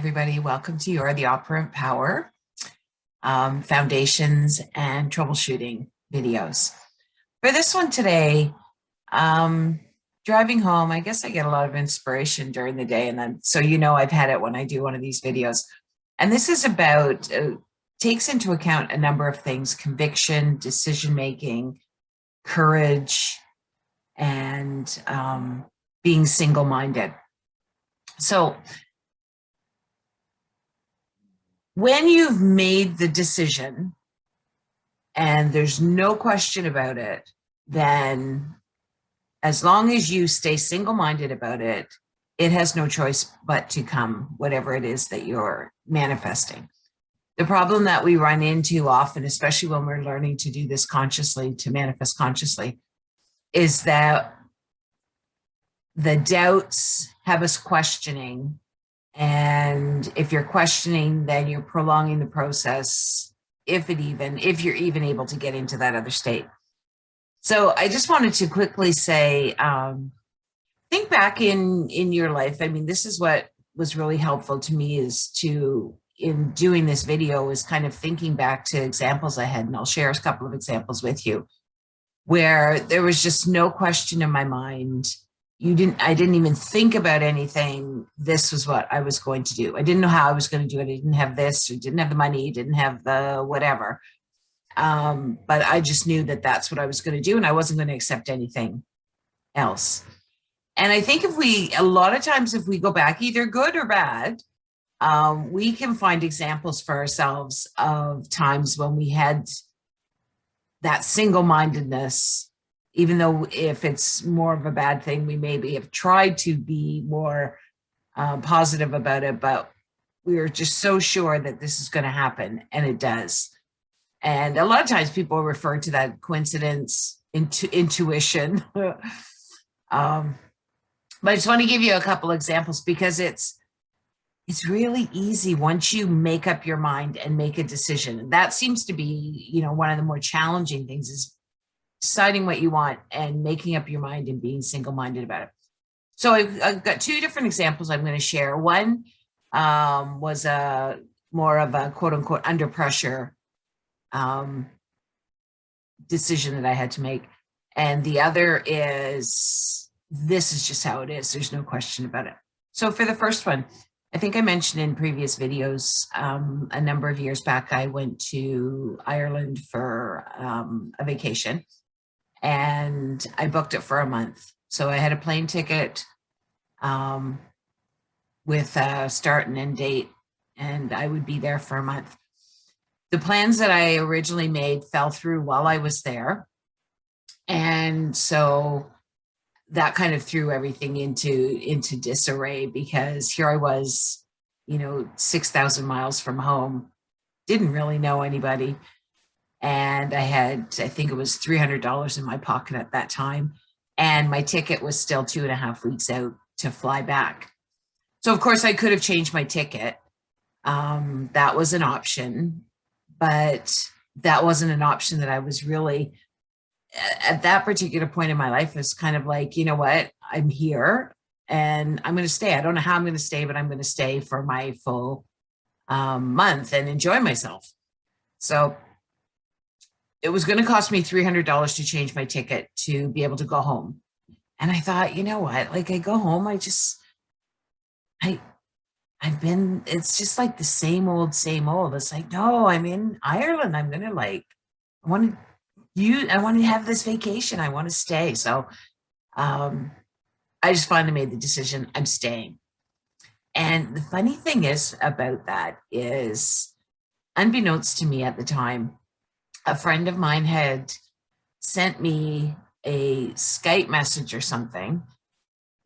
everybody. Welcome to You're the Operant Power Foundations and Troubleshooting videos. For this one today, driving home, I guess I get a lot of inspiration during the day, and then so I've had it when I do one of these videos. And this is about, takes into account a number of things: conviction, decision-making, courage, and being single-minded. So when you've made the decision and there's no question about it, then as long as you stay single-minded about it, it has no choice but to come, whatever it is that you're manifesting. The problem that we run into often, especially when we're learning to do this consciously, to manifest consciously, is that the doubts have us questioning. And if you're questioning, then you're prolonging the process, if you're even able to get into that other state. So I just wanted to quickly say, think back in your life. I mean, this is what was really helpful to me in doing this video, is kind of thinking back to examples I had, and I'll share a couple of examples with you, where there was just no question in my mind. I didn't even think about anything. This was what I was going to do. I didn't know how I was going to do it. I didn't have this, or didn't have the money, didn't have the whatever. But I just knew that that's what I was going to do, and I wasn't going to accept anything else. And I think a lot of times, if we go back, either good or bad, we can find examples for ourselves of times when we had that single-mindedness. Even though if it's more of a bad thing, we maybe have tried to be more positive about it, but we are just so sure that this is going to happen, and it does. And a lot of times people refer to that coincidence, intuition. But I just want to give you a couple examples, because it's really easy once you make up your mind and make a decision. That seems to be, one of the more challenging things, is deciding what you want and making up your mind and being single-minded about it. So I've got two different examples I'm going to share. One was more of a quote-unquote under pressure decision that I had to make. And the other is, this is just how it is. There's no question about it. So for the first one, I think I mentioned in previous videos, a number of years back, I went to Ireland for a vacation. And I booked it for a month. So I had a plane ticket with a start and end date, and I would be there for a month. The plans that I originally made fell through while I was there. And so that kind of threw everything into disarray, because here I was, 6,000 miles from home, didn't really know anybody. And I think it was $300 in my pocket at that time. And my ticket was still 2.5 weeks out to fly back. So of course I could have changed my ticket. That was an option, but that wasn't an option that I was really, at that particular point in my life, was kind of like, you know what, I'm here and I'm going to stay. I don't know how I'm going to stay, but I'm going to stay for my full month and enjoy myself. So it was going to cost me $300 to change my ticket to be able to go home. And I thought, you know what, like, I go home, it's just like the same old. It's like, no, I'm in Ireland. I'm going to I want to have this vacation. I want to stay. So I just finally made the decision, I'm staying. And the funny thing is about that is, unbeknownst to me at the time, a friend of mine had sent me a Skype message or something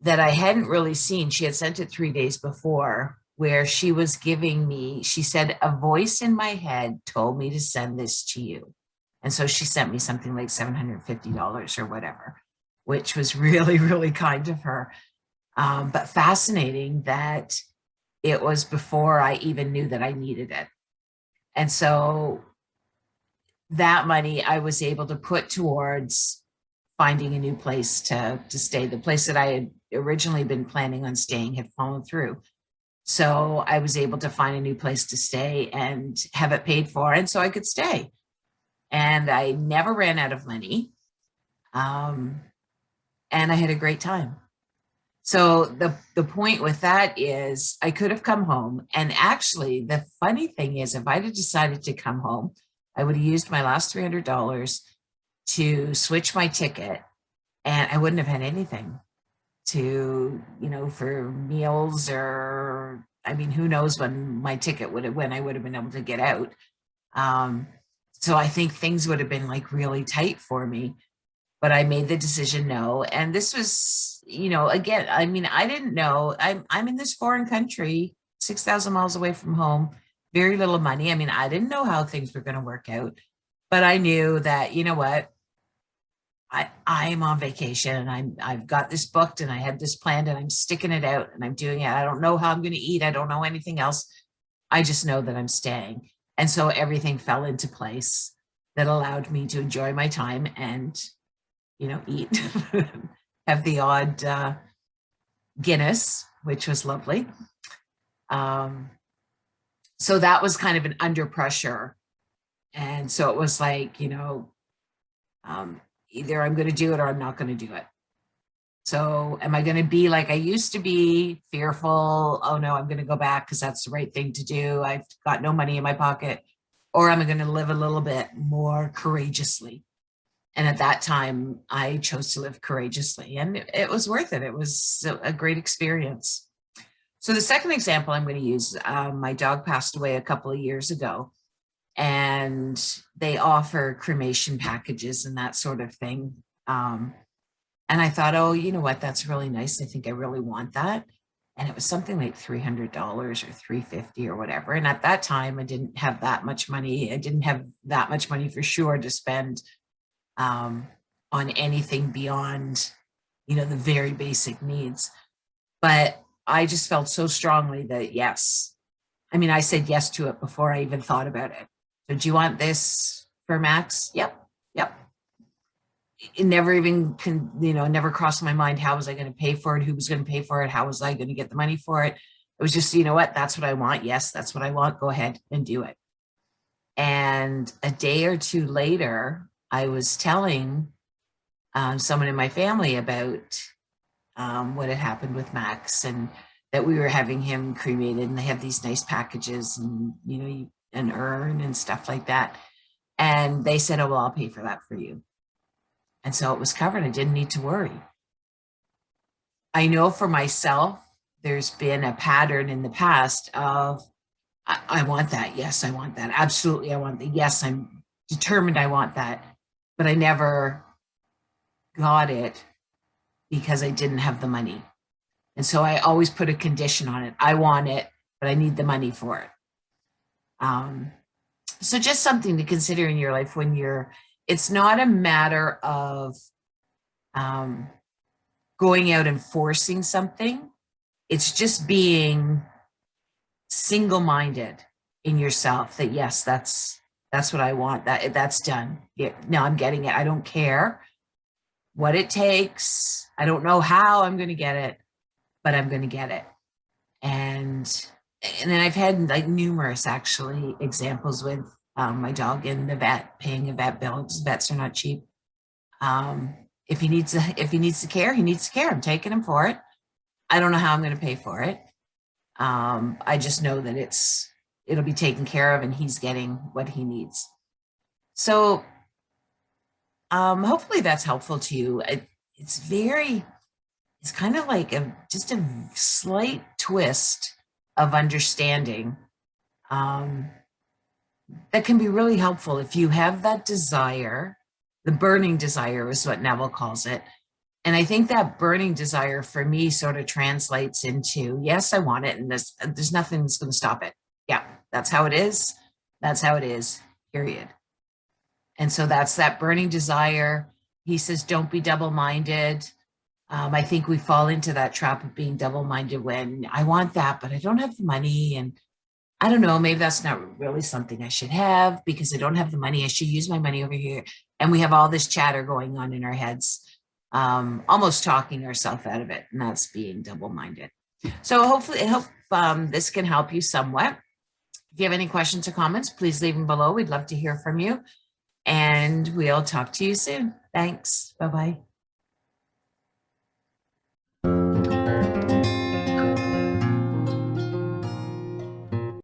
that I hadn't really seen. She had sent it 3 days before, where she was giving me, she said, a voice in my head told me to send this to you. And so she sent me something like $750 or whatever, which was really, really kind of her. But fascinating that it was before I even knew that I needed it. And so that money I was able to put towards finding a new place to stay. The place that I had originally been planning on staying had fallen through. So I was able to find a new place to stay and have it paid for, and so I could stay. And I never ran out of money. Um, and I had a great time. So the point with that is I could have come home. And actually, the funny thing is, if I'd have decided to come home, I would have used my last $300 to switch my ticket, and I wouldn't have had anything to, for meals, or I mean, who knows when my ticket would have, when I would have been able to get out. Um, so I think things would have been like really tight for me, but I made the decision no. And this was, again, I mean, I didn't know. I'm in this foreign country, 6,000 miles away from home, very little money. I mean, I didn't know how things were going to work out, but I knew that, you know what, I'm on vacation, and I've got this booked, and I had this planned, and I'm sticking it out, and I'm doing it. I don't know how I'm going to eat. I don't know anything else. I just know that I'm staying. And so everything fell into place that allowed me to enjoy my time and, eat, have the odd Guinness, which was lovely. So that was kind of an under pressure. And so it was like, either I'm going to do it or I'm not going to do it. So am I going to be like I used to be, fearful? Oh no, I'm going to go back because that's the right thing to do. I've got no money in my pocket. Or am I going to live a little bit more courageously? And at that time, I chose to live courageously, and it was worth it. It was a great experience. So the second example I'm going to use, my dog passed away a couple of years ago, and they offer cremation packages and that sort of thing. And I thought, oh, you know what? That's really nice. I think I really want that. And it was something like $300 or $350 or whatever. And at that time, I didn't have that much money. I didn't have that much money for sure to spend on anything beyond, the very basic needs. But I just felt so strongly that yes. I mean, I said yes to it before I even thought about it. So do you want this for Max? Yep. Yep. It never even never crossed my mind, how was I going to pay for it? Who was going to pay for it? How was I going to get the money for it? It was just, you know what, that's what I want. Yes, that's what I want. Go ahead and do it. And a day or two later, I was telling someone in my family about what had happened with Max, and that we were having him cremated, and they have these nice packages, and, an urn and stuff like that. And they said, oh, well, I'll pay for that for you. And so it was covered. I didn't need to worry. I know for myself, there's been a pattern in the past of, I want that. Yes, I want that. Absolutely, I want that. Yes, I'm determined I want that. But I never got it because I didn't have the money. And so I always put a condition on it. I want it, but I need the money for it. So just something to consider in your life when it's not a matter of going out and forcing something. It's just being single-minded in yourself that, yes, that's what I want. That's done. Yeah, no, I'm getting it. I don't care what it takes. I don't know how I'm going to get it, but I'm going to get it. And then I've had like numerous actually examples with my dog in the vet, paying a vet bill, because vets are not cheap. If he needs the care, he needs the care. I'm taking him for it. I don't know how I'm going to pay for it. I just know that it'll be taken care of, and he's getting what he needs. So hopefully that's helpful to you. It's kind of like just a slight twist of understanding that can be really helpful if you have that desire. The burning desire is what Neville calls it. And I think that burning desire for me sort of translates into, yes, I want it, and there's nothing that's going to stop it. Yeah, that's how it is. That's how it is, period. And so that's that burning desire. He says, don't be double-minded. I think we fall into that trap of being double-minded when I want that, but I don't have the money. And I don't know, maybe that's not really something I should have because I don't have the money. I should use my money over here. And we have all this chatter going on in our heads, almost talking ourselves out of it. And that's being double-minded. So hopefully, I hope this can help you somewhat. If you have any questions or comments, please leave them below. We'd love to hear from you. And we'll talk to you soon. Thanks. Bye-bye.